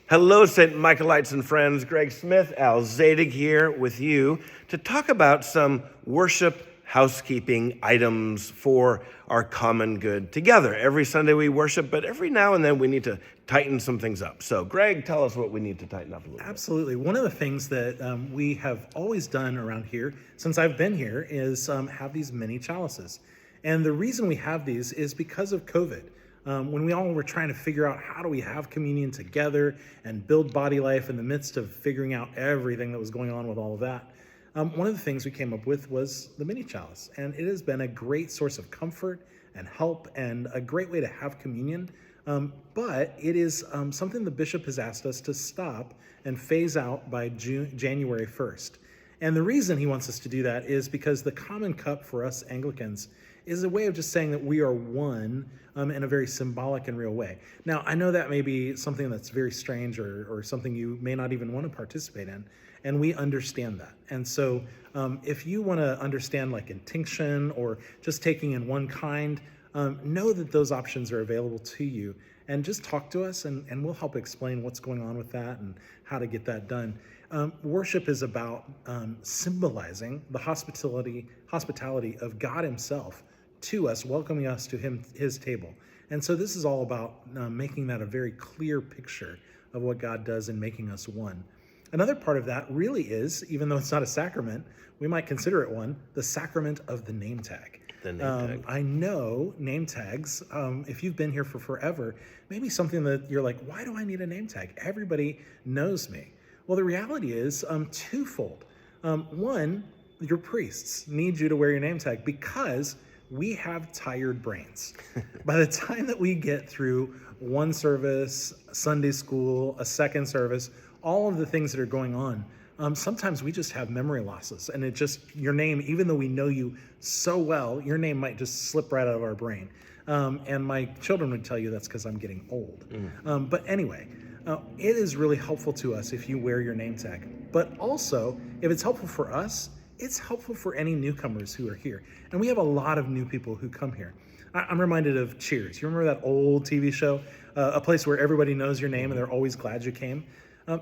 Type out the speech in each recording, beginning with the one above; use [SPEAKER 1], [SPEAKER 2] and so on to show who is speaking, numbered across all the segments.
[SPEAKER 1] Hello, St. Michaelites and friends. Greg Smith, Al Zadig here with you to talk about some worship housekeeping items for our common good together. Every Sunday we worship, but every now and then we need to tighten some things up. So, Greg, tell us what we need to tighten up a little bit.
[SPEAKER 2] Absolutely. One of the things that we have always done around here, since I've been here, is have these mini chalices. And the reason we have these is because of COVID. When we all were trying to figure out how do we have communion together and build body life in the midst of figuring out everything that was going on with all of that, one of the things we came up with was the mini chalice. And it has been a great source of comfort and help and a great way to have communion. But it is something the bishop has asked us to stop and phase out by January 1st. And the reason he wants us to do that is because the common cup for us Anglicans is a way of just saying that we are one in a very symbolic and real way. Now, I know that may be something that's very strange or something you may not even want to participate in, and we understand that. And so if you want to understand like intinction or just taking in one kind, know that those options are available to you, and just talk to us and we'll help explain what's going on with that and how to get that done. Worship is about symbolizing the hospitality of God himself to us, welcoming us to his table. And so this is all about making that a very clear picture of what God does in making us one. Another part of that really is, even though it's not a sacrament, we might consider it one, the sacrament of the name tag.
[SPEAKER 1] The name tag.
[SPEAKER 2] I know name tags, if you've been here for forever, maybe something that you're like, why do I need a name tag? Everybody knows me. Well, the reality is twofold. One, your priests need you to wear your name tag because we have tired brains. By the time that we get through one service, Sunday school, a second service, all of the things that are going on, sometimes we just have memory losses, and your name, even though we know you so well, your name might just slip right out of our brain. And my children would tell you that's because I'm getting old. But anyway, it is really helpful to us if you wear your name tag. But also, if it's helpful for us, it's helpful for any newcomers who are here. And we have a lot of new people who come here. I'm reminded of Cheers. You remember that old TV show? A place where everybody knows your name and they're always glad you came?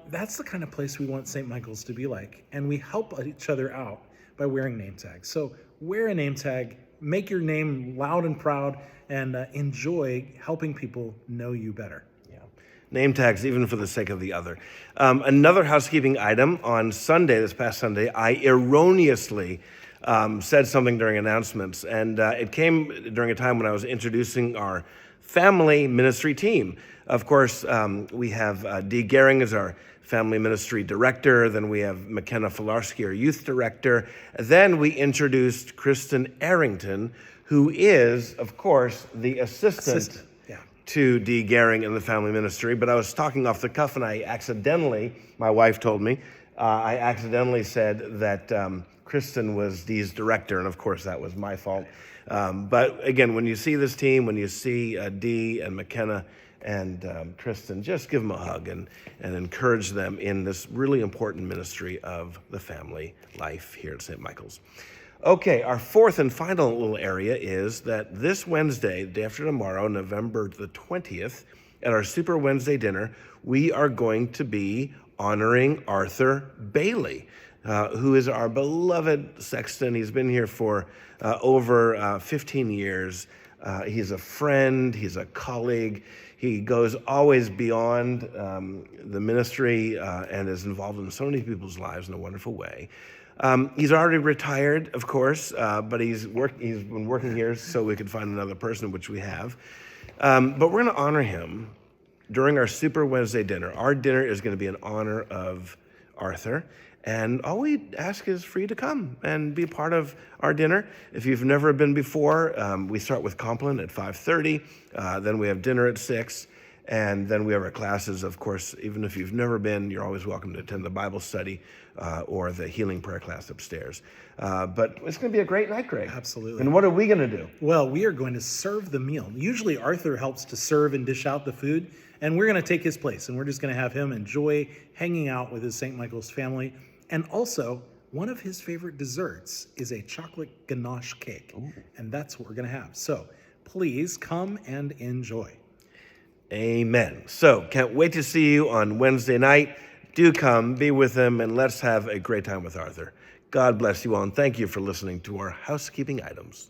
[SPEAKER 2] That's the kind of place we want St. Michael's to be like. And we help each other out by wearing name tags. So wear a name tag, make your name loud and proud, and enjoy helping people know you better.
[SPEAKER 1] Name tags, even for the sake of the other. Another housekeeping item, on Sunday, this past Sunday, I erroneously said something during announcements, and it came during a time when I was introducing our family ministry team. Of course, we have Dee Gehring as our family ministry director, then we have McKenna Filarski, our youth director, then we introduced Kristen Arrington, who is, of course, the assistant. To Dee Gehring in the family ministry, but I was talking off the cuff and I accidentally, my wife told me, I accidentally said that Kristen was Dee's director, and of course that was my fault. But again, when you see this team, when you see Dee and McKenna and Kristen, just give them a hug and encourage them in this really important ministry of the family life here at St. Michael's. Okay, our fourth and final little area is that this Wednesday, the day after tomorrow, November the 20th, at our Super Wednesday dinner, we are going to be honoring Arthur Bailey, who is our beloved sexton. He's been here for over 15 years. He's a friend, he's a colleague. He goes always beyond the ministry and is involved in so many people's lives in a wonderful way. He's already retired, of course, but he's been working here so we could find another person, which we have. But we're going to honor him during our Super Wednesday dinner. Our dinner is going to be in honor of Arthur, and all we ask is for you to come and be part of our dinner. If you've never been before, we start with Compline at 5:30, then we have dinner at 6. And then we have our classes. Of course, even if you've never been, you're always welcome to attend the Bible study or the healing prayer class upstairs. But it's going to be a great night, Greg.
[SPEAKER 2] Absolutely.
[SPEAKER 1] And what are we going to do?
[SPEAKER 2] Well, we are going to serve the meal. Usually Arthur helps to serve and dish out the food, and we're going to take his place, and we're just going to have him enjoy hanging out with his St. Michael's family. And also, one of his favorite desserts is a chocolate ganache cake. Ooh. And that's what we're going to have. So please come and enjoy.
[SPEAKER 1] Amen. So, can't wait to see you on Wednesday night. Do come, be with him, and let's have a great time with Arthur. God bless you all, and thank you for listening to our housekeeping items.